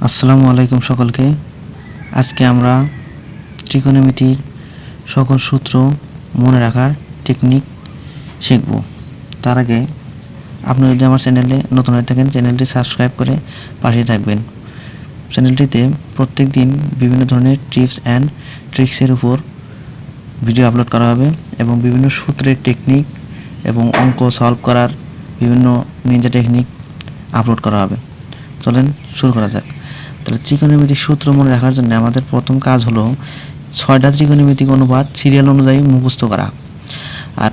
আসসালামু আলাইকুম সকলকে। আজকে আমরা ত্রিকোণমিতির সকল সূত্র মনে রাখার টেকনিক শিখব। তার আগে আপনি যদি আমার চ্যানেলে নতুন হয়ে থাকেন, চ্যানেলটি সাবস্ক্রাইব করে পাশে থাকবেন। চ্যানেলটিতে প্রত্যেক দিন বিভিন্ন ধরনের টিপস অ্যান্ড ট্রিক্সের উপর ভিডিও আপলোড করা হবে এবং বিভিন্ন সূত্রের টেকনিক এবং অঙ্ক সলভ করার বিভিন্ন নিনজা টেকনিক আপলোড করা হবে। চলেন শুরু করা যাক। তাহলে ত্রিকোণমিতিক সূত্র মনে রাখার জন্য আমাদের প্রথম কাজ হলো 6টা ত্রিকোণমিতিক অনুপাত সিরিয়াল অনুযায়ী মুখস্থ করা। আর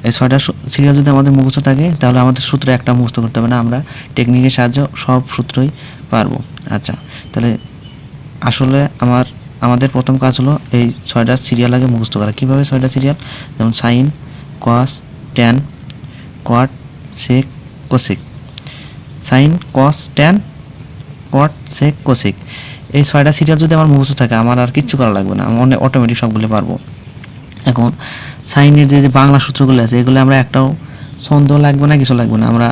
এই 6টা সিরিয়াল যদি আমাদের মুখস্থ থাকে তাহলে আমাদের সূত্র একটা মুখস্থ করতে হবে না, আমরা টেকনিকের সাহায্যে সব সূত্রই পারবো। আচ্ছা, তাহলে আসলে আমাদের প্রথম কাজ হলো এই 6টা সিরিয়াল আগে মুখস্থ করা। কীভাবে 6টা সিরিয়াল? যেমন সাইন, কস, ট্যান, কট, সেক, কোসেক। সাইন, কস, ট্যান, কট, সেক, কোসেক, এই 6টা সিরিয়াল যদি আমার মুখস্থ থাকে আমার আর কিচ্ছু করা লাগবে না, আমি অটোমেটিক সবগুলো পারবো। এখন সাইনের যে বাংলা সূত্রগুলো আছে এগুলো আমরা একটাও ছন্দ লাগবে না, কিছু লাগবে না, আমরা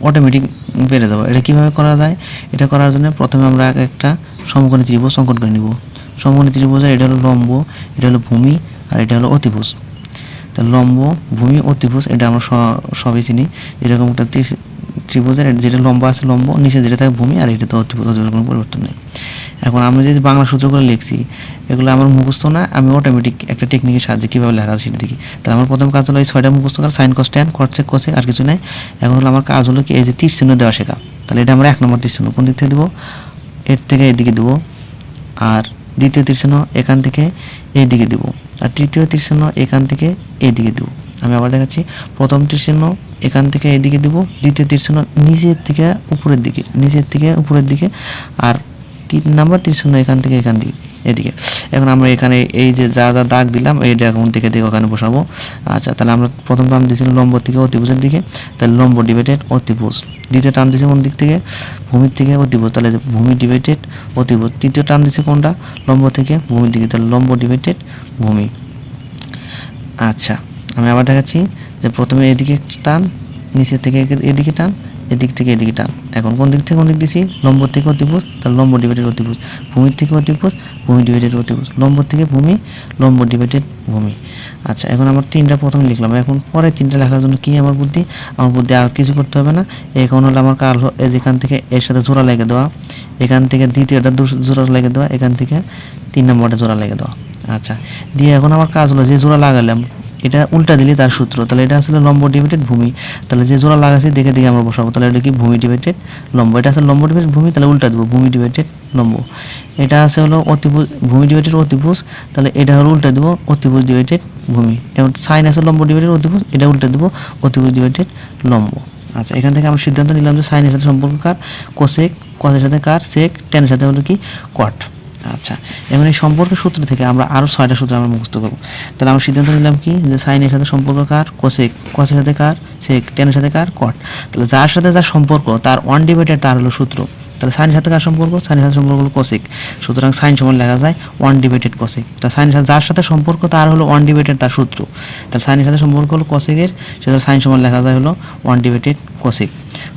অটোমেটিক পেরে যাবো। এটা কীভাবে করা যায়? এটা করার জন্য প্রথমে আমরা একটা সমকোণী ত্রিভুজ অঙ্কন করে নিব। সমকোণী ত্রিভুজের এটা হলো লম্ব, এটা হলো ভূমি, আর এটা হলো অতিভুজ। তা লম্ব, ভূমি, অতিভুজ এটা আমরা সবই চিনি। এরকম একটা ত্রিভুজের যেটা লম্বা আছে লম্ব, নিচে যেটা থাকে ভূমি, আর এটা তো অতিভুজ, কোনো পরিবর্তন নেই। এখন আমরা যে বাংলা সূত্রগুলো লিখছি এগুলো আমার মুখস্থ না, আমি অটোমেটিক একটা টেকনিকের সাহায্যে কীভাবে লেখা সেটা দেখি। তাহলে আমার প্রথম কাজ হলো এই 6টা মুখস্থ করা, সাইন, কস, ট্যান, কট, সেক, কোসেক, আর কিছু নাই। এখন হলো আমার কাজ হলো কি এই যে তীর চিহ্ন দেওয়া শেখা। তাহলে এটা আমরা 1 নম্বর তীর চিহ্ন কোন দিক থেকে দেবো? এর থেকে এদিকে দেবো। আর দ্বিতীয় তীর চিহ্ন এখান থেকে এইদিকে দেবো। আর তৃতীয় তীর চিহ্ন এখান থেকে এইদিকে দেবো। আমি আবার দেখাচ্ছি, প্রথম তীর চিহ্ন এখান থেকে এইদিকে দেবো, দ্বিতীয় তীর চিহ্ন নিচের থেকে উপরের দিকে, আর 3 নম্বর তীর চিহ্ন এখান থেকে এদিকে। এখন আমরা এখানে এই যে যা যা দাগ দিলাম এইটা এখন থেকে ওখানে বসাবো। আচ্ছা, তাহলে আমরা প্রথম টান দিয়েছিলাম লম্ব থেকে অতিভুজের দিকে, তাহলে লম্ব ডিভাইডেড অতিভুজ। দ্বিতীয় টান দিয়েছে কোন দিক থেকে? ভূমির থেকে অতিভুজ, তাহলে ভূমি ডিভাইডেড অতিভুজ। তৃতীয় টান দিয়েছে কোনটা? লম্ব থেকে ভূমির দিকে, তাহলে লম্ব ডিভাইডেড ভূমি। আচ্ছা, আমি আবার দেখাচ্ছি যে প্রথমে এদিকে টান, নিচের থেকে এদিকে টান, এদিক থেকে এদিকে টান। এখন কোন দিক থেকে কোন দিক দিছি? লম্ব থেকে অতিভুজ, তাহলে লম্ব ডিভাইডেড অতিভুজ। ভূমির থেকে অতিভুজ, ভূমি ডিভাইডেড অতিভুজ। লম্ব থেকে ভূমি, লম্ব ডিভাইডেড ভূমি। আচ্ছা, এখন আমার 3টা প্রথমে লিখলাম। এখন পরে 3টা লেখার জন্য কি আমার বুদ্ধি আর কিছু করতে হবে না। এখন হলো আমার কাজ হলো যেখান থেকে এর সাথে জোড়া লেগে দেওয়া, এখান থেকে দ্বিতীয়টা জোড়া লেগে দেওয়া, এখান থেকে 3 নম্বরটা জোড়া লেগে দেওয়া। আচ্ছা, দিয়ে এখন আমার কাজ হলো যে জোড়া লাগালাম এটা উল্টা দিলে তার সূত্র, তাহলে এটা আসলে লম্ব ডিভাইডেড ভূমি। তাহলে যে জোড়া লাগাচ্ছি দেখে আমরা বসাবো, তাহলে এটা কি? ভূমি ডিভাইডেড লম্ব। এটা আসলে লম্ব ডিভাইডেড ভূমি, তাহলে উল্টা দেবো ভূমি ডিভাইডেড লম্ব। এটা আছে হলো অতিভুজ, ভূমি ডিভাইডেড অতিভুজ, তাহলে এটা হলো উল্টা দেবো অতিভুজ ডিভাইডেড ভূমি। এবং সাইন আছে লম্ব ডিভাইডেড অতিভুজ, এটা উল্টা দেবো অতিভুজ ডিভাইডেড লম্ব। আচ্ছা, এখান থেকে আমরা সিদ্ধান্ত নিলাম যে সাইনের সাথে সম্পর্ক কার? কোসেক, কসের সাথে কার? সেক, ট্যানের সাথে হলো কি? কট। আচ্ছা, এখন এই সম্পর্কের সূত্র থেকে আমরা আরও 6টা সূত্র আমরা মুখস্থ করবো। তাহলে আমরা সিদ্ধান্ত নিলাম কি যে সাইনের সাথে সম্পর্ক কার? কোসেক, কসের সাথে কার? সেক, ট্যানের সাথে কার? কট। তাহলে যার সাথে যার সম্পর্ক তার 1 ডিভাইডেড তার হলো সূত্র। তাহলে সাইনের সাথে কার সম্পর্ক? সাইনের সাথে সম্পর্ক হলো কোসেক, সুতরাং সাইন সমান লেখা যায় 1 ডিভাইডেড কোসেক। তাহলে সাইনের সাথে যার সাথে সম্পর্ক তার হলো 1 ডিভাইডেড তার সূত্র। তাহলে সাইনের সাথে সম্পর্ক হলো কোসেকের, সেটা সাইন সমান লেখা যায় হলো 1 ডিভাইডেড কোসেক।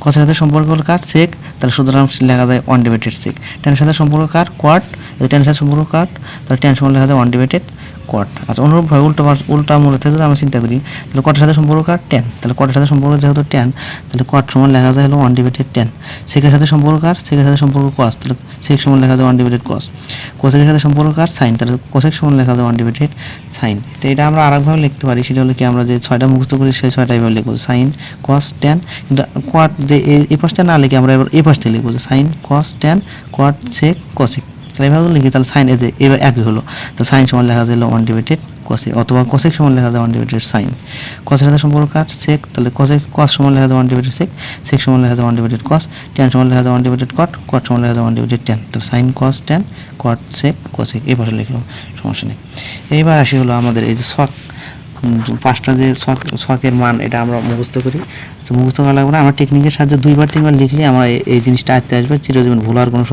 কসের সাথে সম্পর্ক হলো কার? সেক, তাহলে সুতরাং লেখা যায় 1 ডিভাইডেড সেক। ট্যানের সাথে সম্পর্ক কার? কট, ট্যানের সাথে সম্পর্ক কাট, তাহলে ট্যান সমান লেখা যায় 1 ডিভাইডেড কট। আচ্ছা, অনুরূপভাবে উল্টা মূলে থেকে যদি আমরা চিন্তা করি তাহলে কটের সাথে সম্পর্ক কার? ট্যান, তাহলে কটের সাথে সম্পর্ক যেহেতু ট্যান, তাহলে কট সমান লেখা যায় হলো 1 ডিভাইডেড ট্যান। সেকের সাথে সম্পর্ক কার? সেকের সাথে সম্পর্ক কস, তাহলে সেক সমান লেখা যায় 1 ডিভাইডেড কস। কোসেকের সাথে সম্পর্ক কার? সাইন, তাহলে কোসেক সমান লেখা যায় 1 ডিভাইডেড সাইন। তো এটা আমরা আরেকভাবে লিখতে পারি, সেটা হলো কি আমরা যে 6টা মুখস্থ করি সেই 6টা এইভাবে লিখবো, সাইন, কস, ট্যান। কিন্তু কট যে এই পাশটা না লিখে আমরা এবার এই পাশটা লিখবো, সাইন, কস, ট্যান, কট, সেক, কোসেক। তাহলে এভাবে লিখি, তাহলে সাইন এই যে এবার একই হলো। তো সাইন সমান লেখা যায় 1 ডিভাইডেড কোসেক, অথবা কোসেক সমান লেখা যায় 1 ডিভাইডেড সাইন। কসের সাথে সম্পর্ক কার? সেক, তাহলে কস সমান লেখা যায় 1 ডিভাইডেড সেক, সেক সমান লেখা যায় 1 ডিভাইডেড কস, ট্যান সমান লেখা যায় 1 ডিভাইডেড কট, কট সমান লেখা যায় 1 ডিভাইডেড ট্যান। তো সাইন, কস, ট্যান, কট, সেক, কোসেক এই পাশে লিখলাম, সমস্যা নেই। এইবার আসি হলো আমাদের এই যে শক, 5টা যে শকের মান এটা আমরা মুখস্থ করি। তো মুখস্থ করা লাগবে না, আমরা টেকনিকের সাহায্যে 2বার 3বার লিখলে আমরা এই জিনিসটা আয়ত্তে আসবে, চিরজীবন ভুলার কোনো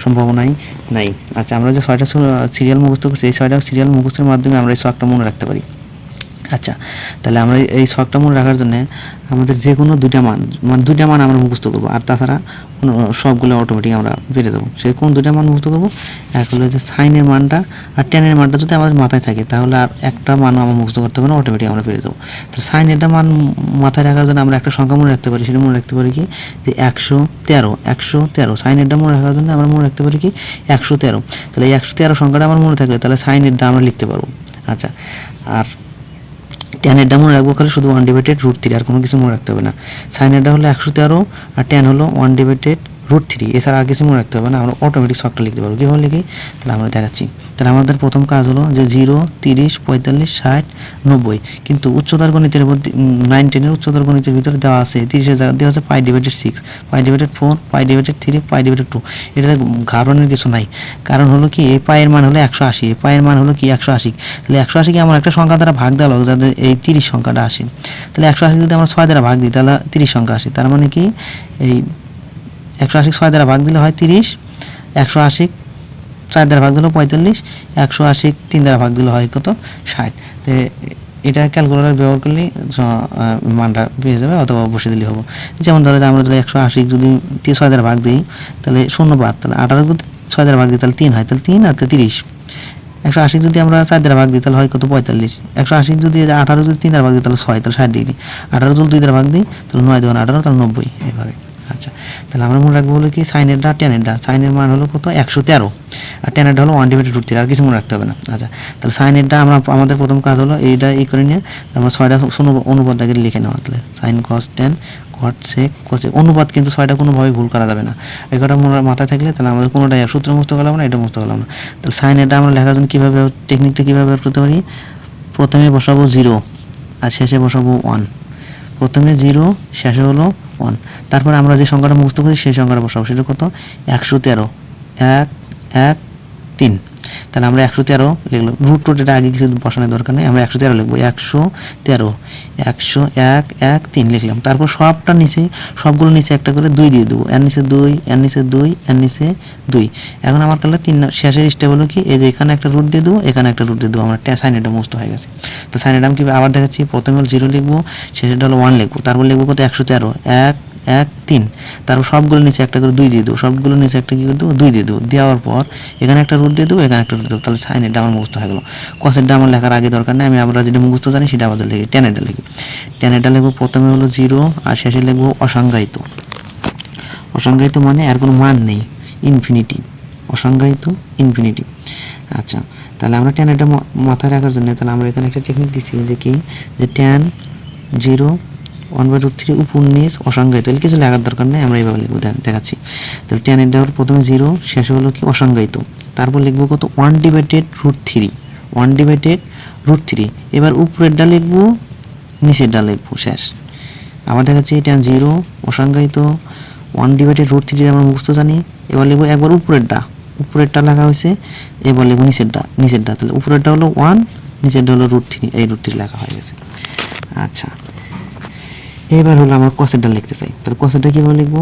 সম্ভাবনাই নাই। আচ্ছা, আমরা যে 6টা সিরিয়াল মুখস্থ করছি এই 6টা সিরিয়াল মুখস্থের মাধ্যমে আমরা এই শকটা মনে রাখতে পারি। আচ্ছা, তাহলে আমরা এই ছকটা মনে রাখার জন্য আমাদের যে কোনো দুইটা মান আমরা মুখস্থ করবো, আর তাছাড়া সবগুলো অটোমেটিক আমরা পেরে দেবো। সে কোন দুইটা মান মুখস্থ করবো? এক হলো যে সাইনের মানটা আর টেনের মানটা যদি আমাদের মাথায় থাকে তাহলে আর একটা মান আমরা মুখস্থ করতে হবে না, অটোমেটিক আমরা পেরে দেবো। তো সাইনেরটা মান মাথায় রাখার জন্য আমরা একটা সংখ্যা মনে রাখতে পারি, সেটা মনে রাখতে পারি কি যে 113। সাইনেরটা মনে রাখার জন্য আমরা মনে রাখতে পারি কি 113। তাহলে এই 113 সংখ্যাটা আমার মনে থাকলে তাহলে সাইনেরটা আমরা লিখতে পারবো। আচ্ছা, আর টেনেরটা মনে রাখবো খালি শুধু 1/√3, আর কোনো কিছু মনে রাখতে হবে না। সাইনেরটা হলো 113 আর টেন হলো 1/√3, এছাড়া আর কিছু মনে রাখতে হবে না, আমরা অটোমেটিক ছকটা লিখতে পারবো। কীভাবে লিখি তাহলে আমরা দেখাচ্ছি। তাহলে আমাদের প্রথম কাজ হলো যে 0, 30, 45, 60, 90, কিন্তু উচ্চতর গণিতের মধ্যে 9, 10-এর উচ্চতর গণিতের ভিতরে দেওয়া আছে 30-এর জায়গা দেওয়া আছে π/6, π/4, π/3, π/2। এটা ঘাবড়ানোর কিছু নাই, কারণ হলো কি এই পায়ের মান হলো 180, এই পায়ের মান হলো কি 180। তাহলে 180কে আমার একটা সংখ্যা দ্বারা ভাগ দেওয়া হলো যাতে এই 30 সংখ্যাটা আসে। তাহলে 180 যদি আমরা 6 দ্বারা ভাগ দিই তাহলে 30 সংখ্যা আসে। তার মানে কি এই 180 6 দ্বারা ভাগ দিলে হয় 30, 180 4 দ্বারা ভাগ দিলে 45, 180 3 দ্বারা ভাগ দিলে হয় কত 60। তো এটা ক্যালকুলেটর ব্যবহার করলে মানটা পেয়ে যাবে, অথবা বসে দিলে হবে। যেমন ধরো যে আমরা যদি 180 যদি 6 দ্বারা ভাগ দিই তাহলে 0 বাদ, তাহলে 18 যদি 6 দ্বারা ভাগ দিই তাহলে 3 হয়, তাহলে 3 আর 30। 180 যদি আমরা 4 দ্বারা ভাগ দিই তাহলে হয় কত 45। 180 যদি 18 যদি 3 দ্বারা ভাগ দিই তাহলে 6, তাহলে 60 ডিগ্রি। 18 যদি 2 দ্বারা ভাগ দিই তাহলে 9 2 18, তাহলে 90, এইভাবে। আচ্ছা, তাহলে আমরা মনে রাখবো হলো কি সাইনেরটা টেনেরটা। সাইনের মান হলো কত 113 আর টেনেরটা হলো 1/√3, আর কিছু মনে রাখতে হবে না। আচ্ছা, তাহলে সাইনেরটা আমাদের প্রথম কাজ হলো এইটা এই করে নিয়ে আমরা 6টা অনুপাত আগে লিখে নেওয়া। তাহলে sine cos tan cot sec cosec, অনুপাত কিন্তু 6টা কোনোভাবেই ভুল করা যাবে না। এই কটা মাথায় থাকলে তাহলে আমাদের কোনোটাই সূত্র মুক্ত করলাম না, এটা মুক্ত করলাম না। তাহলে সাইনেরটা আমরা লেখার জন্য কীভাবে টেকনিকটা কীভাবে ব্যবহার করতে পারি? প্রথমে বসাবো 0 আর শেষে বসাবো 1। প্রথমে 0, শেষে হলো 1। তারপর আমরা যে সংখ্যাটা মুখস্থ করি সেই সংখ্যাটা বসাবো, সেটা কত 113, 1 1 3। তাহলে আমরা 113 লিখলাম, √2 এটা আগে কিছু বসানোর দরকার নেই, আমরা 113 লিখবো। 113 101 1 3 লিখলাম। তারপর সবগুলো নিচে একটা করে 2 দিয়ে দেবো, এর নিচে 2, এর নিচে 2, এর নিচে 2। এখন আমার কাছে 3 শেষের স্টেপ হলো কি এই যে এখানে একটা রুট দিয়ে দেবো, এখানে একটা রুট দিয়ে দেবো, আমার সাইনেটা মুক্ত হয়ে গেছে। তো সাইনেটা আমি আবার দেখাচ্ছি। প্রথমে হলো 0 লিখবো, শেষেটা হলো 1 লিখবো, তারপর লিখবো কত 113 1 1 3। তারপর সবগুলো নিচে একটা করে 2 দিয়ে দেবো, সবগুলো নিচে একটা কী করে দেবো 2 দিয়ে দেবো। দেওয়ার পর এখানে একটা রুট দিয়ে দেবো, এখানে একটা রুট দেবো, তাহলে সাইনেরটা আমার মুখস্থ হয়ে গেলো। কসেরটা আমার লেখার আগে দরকার নেই, আমরা যেটা মুখস্থ জানি সেটা আমাদের লিখি। টেনেরটা লিখি। টেনেরটা লিখবো প্রথমে হলো 0 আর শেষে লিখবো অসংজ্ঞায়িত। অসংজ্ঞায়িত মানে আর কোনো মান নেই, ইনফিনিটি। অসংজ্ঞায়িত ইনফিনিটি। আচ্ছা, তাহলে আমরা টেনেরটা মাথায় রাখার জন্য তাহলে আমরা এখানে একটা টেকনিক দিচ্ছি যে কি যে tan 0 1/√3 উপর নিচ অসংজ্ঞায়িত, এর কিছু লেখার দরকার নেই, আমরা এইভাবে লিখবো, দেখাচ্ছি। তাহলে টেনেরটা হলো প্রথমে 0, শেষে হলো কি অসংজ্ঞায়িত। তারপর লিখবো কত 1/√3, 1/√3। এবার উপরেরটা লিখবো, নিচেরটা লিখবো, শেষ। আবার দেখাচ্ছি tan 0 অসংজ্ঞায়িত 1/√3 আমরা মুখস্থ জানি। এবার লিখবো একবার উপরেরটা লেখা হয়েছে, এবার লিখবো নিচেরটা। তাহলে উপরেরটা হলো 1, নিচেরটা হলো √3, এই √3 লেখা হয়ে গেছে। আচ্ছা, এবার হলো আমরা কসেরটা লিখতে চাই। তাহলে কসেরটা কীভাবে লিখবো?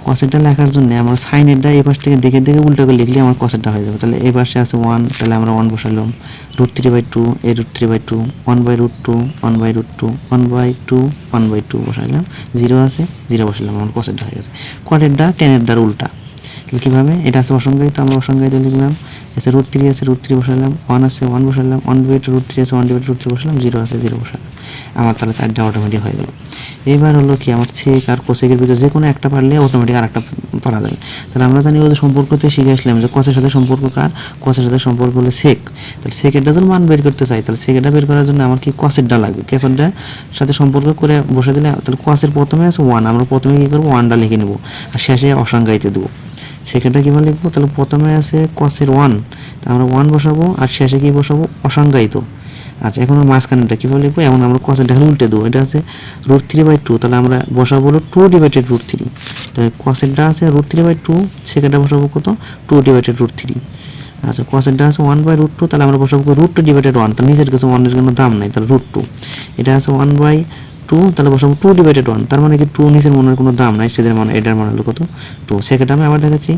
কসেরটা লেখার জন্য আমরা সাইনেরটা এই পাশ থেকে দেখে উল্টো করে লিখলে আমার কসেরটা হয়ে যাবে। তাহলে এই পাশে আছে 1, তাহলে আমরা 1 বসালাম। √3/2 এই √3/2, 1/√2 1/√2 1/2 1/2 বসাইলাম। 0 আছে 0 বসালাম, আমার কসেরটা হয়ে গেছে। কটেরটা টেনেরটার উল্টা। তাহলে কীভাবে? এটা আছে অসংজ্ঞায়িত, আমরা অসংজ্ঞায়িত লিখলাম। আছে √3 আছে √3 বসালাম, 1 আছে 1 বসালাম, 1/√3 আছে 1/√3 বসালাম, 0 আছে 0 বসালাম। আমার তাহলে 4টা অটোমেটিক হয়ে গেল। এবার হলো কি আমার সেক আর কোসেকের ভিতরে যে কোনো একটা পারলে অটোমেটিক আর একটা পারা যাবে। তাহলে আমরা জানি ওদের সম্পর্কতে শিখে আসলাম যে কসের সাথে সম্পর্ক কার, কসের সাথে সম্পর্ক হলো সেক। তাহলে সেকেরটা যদি মান বের করতে চাই তাহলে সেকেরটা বের করার জন্য আমার কি কসেরটা লাগবে। কসেরটা সাথে সম্পর্ক করে বসে দিলে তাহলে কসের প্রথমে আছে 1, আমরা প্রথমে কী করবো 1টা লিখে নেবো আর শেষে অসংজ্ঞায়িত দেবো। সেকেন্ডটা কীভাবে লিখবো? তাহলে প্রথমে আছে কসের 1, তা আমরা 1 বসাবো আর শেষে কী বসাবো অসংজ্ঞায়িত। আচ্ছা, এখন মাঝখানেটা কীভাবে লিখবো? এখন আমরা কসেরটা উল্টে দেবো, এটা আছে √3/2, তাহলে আমরা বসাবো হলো 2/√3। তাহলে কসেরটা আছে √3/2, সেকেন্ডটা বসাবো কত 2/√3। আচ্ছা, কসেরটা আছে 1/√2, তাহলে আমরা বসাবো √2/1, তাহলে নিচের কিছু 1 এর কোনো দাম নাই, তাহলে √2। এটা আছে 1/2 টু, তাহলে বসাবো 2/1, তার মানে কি 2 নিচের মনের কোনো দাম নাই, সেটার মানে এটার মানে হলো কত 2। সেকেন্ড আমি আবার দেখাচ্ছি,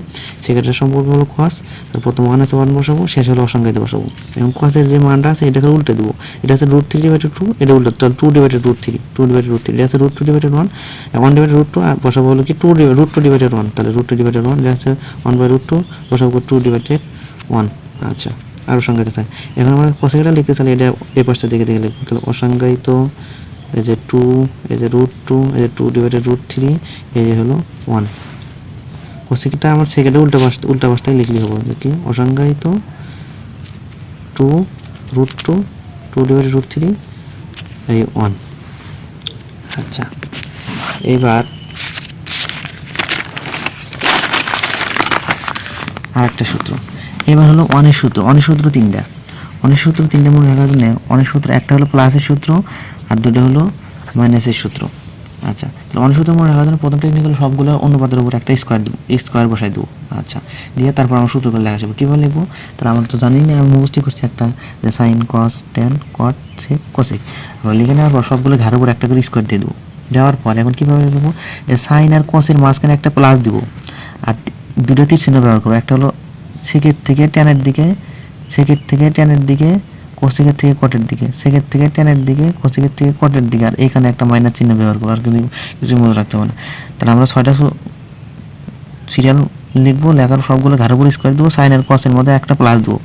সেকেন্ডের সম্পর্ক হলো cos, তার প্রথম মান আছে 1 বসাবো, শেষ হলো অসংখ্যাতে বসাবো। এবং cos-এর যে মানটা আছে এটাকে উল্টে দেবো, এটা আছে √3/2, এটা উল্টে, তাহলে 2/√3, 2/√3, এটা আছে √2/1, 1/√2, আর বসাবো হলো কি √2/1, তাহলে √2/1, এটা আছে 1/√2, বসাবো 2/1। আচ্ছা, আরও সংখ্যাতে থাকে। এখন আমরা cosecটা লিখতে চাইলে এটা এই পাশটা দিকে লিখবো, তাহলে অসংজ্ঞায়িত, এই যে 2, এই যে √2, এই যে 2/√3, এই যে হলো 1। cosecটা আমার সেকেন্ডে উল্টা পাশটায় লিখলে হবে কি অসংজ্ঞায়িত 2√2, 2/√3, এই 1। আচ্ছা, এবার আরেকটা সূত্র, এবার হলো অনের সূত্র। অনের সূত্র তিনটা, অনের সূত্র তিনটা মনে রাখার জন্য অনের সূত্র একটা হলো প্লাসের সূত্র আর দুটো হলো মাইনাসের সূত্র। আচ্ছা, তাহলে অনের সূত্র মনে রাখার জন্য প্রথম টেকনিক হলো সবগুলো অনুপাতের উপর একটা স্কোয়ার দেবো, স্কোয়ার বসাই দেবো। আচ্ছা, দিয়ে তারপর আমরা সূত্রগুলো লেখা যাবো। কীভাবে লিখবো, তাহলে আমরা তো জানি না, আমি মুখস্থ করছি একটা যে sine cos tan cot sec cosec, আমরা লিখে নেওয়ার পর সবগুলো ঘাড়ের উপর একটা করে স্কোয়ার দিয়ে দেবো। দেওয়ার পর এখন কীভাবে লিখবো, সাইন আর কসের মাঝখানে একটা প্লাস দিব, আর দুটো তীর চিহ্ন ব্যবহার করবো। একটা হলো সেকের থেকে টেনের দিকে, সেকের থেকে টেনের দিকে, কোসেকের থেকে কটের দিকে, সেকের থেকে টেনের দিকে, কোসেকের থেকে কটের দিকে, আর এখানে একটা মাইনাস চিহ্ন ব্যবহার করবো, আর কিছু মনে রাখতে হবে না। তাহলে আমরা 6টা সিরিয়াল লিখবো, লেখার সবগুলো ঘাড়ের উপর স্কোয়ার দেবো, সাইন আর কসের মধ্যে একটা প্লাস দেবো,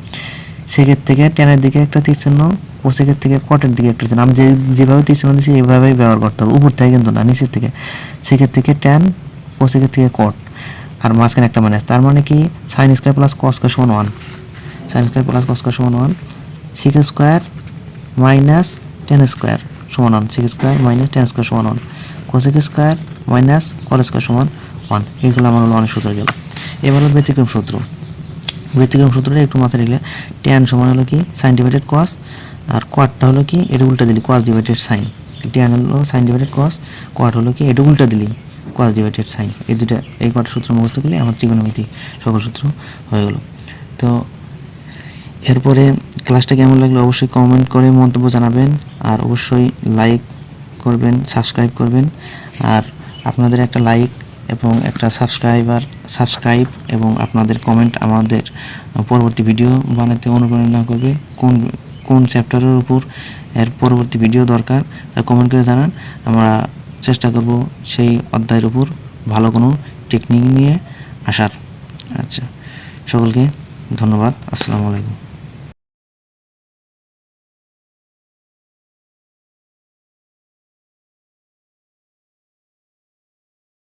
সেকের থেকে টেনের দিকে একটা তীর চিহ্ন, কোসেকের থেকে কটের দিকে একটা চিহ্ন। আমি যেভাবে তীর চিহ্ন দিচ্ছি এইভাবেই ব্যবহার করতে হবে, উপর থেকে কিন্তু না, নিচের থেকে। সেকের থেকে টেন, কোসেকের থেকে কট, আর মাঝখানে একটা মাইনাস, তার মানে কি sine square plus cos square সমান 1, sine square plus cos square সমান 1, sec square minus tan square সমান 1, sec square minus tan square সমান 1, cosec square minus cot square সমান 1। এইগুলো আমার হলো অনেক সূত্র গেল। এবার হলো ব্যতিক্রম সূত্র। ব্যতিক্রম সূত্রটা একটু মাথায় নিলে, ট্যান সমান হলো কি সাইন ডিভাইডেড কস, আর কোয়াটটা হলো কি এটা উল্টা দিলি কস ডিভাইডেড সাইন। ট্যান হলো সাইন ডিভাইডেড কস, কোয়াট হলো কি এটা উল্টা দিলি কস ডিভাইডেড সাইন। এই দুটা, এই কটা সূত্র মুখস্থ করলে আমার ত্রিকোণমিতি সকল সূত্র হয়ে গেলো। তো এরপরে ক্লাসটা কেমন লাগলো অবশ্যই কমেন্ট করে মন্তব্য জানাবেন, আর অবশ্যই লাইক করবেন, সাবস্ক্রাইব করবেন। আর আপনাদের একটা লাইক এবং একটা সাবস্ক্রাইব এবং আপনাদের কমেন্ট আমাদের পরবর্তী ভিডিও বানাতে অনুপ্রেরণা করবে। কোন চ্যাপ্টারের উপর এর পরবর্তী ভিডিও দরকার কমেন্ট করে জানান, আমরা চেষ্টা করব সেই অধ্যায়ের উপর ভালো কোনো টেকনিক নিয়ে আসার। আচ্ছা, সকলকে ধন্যবাদ। আসসালামু আলাইকুম।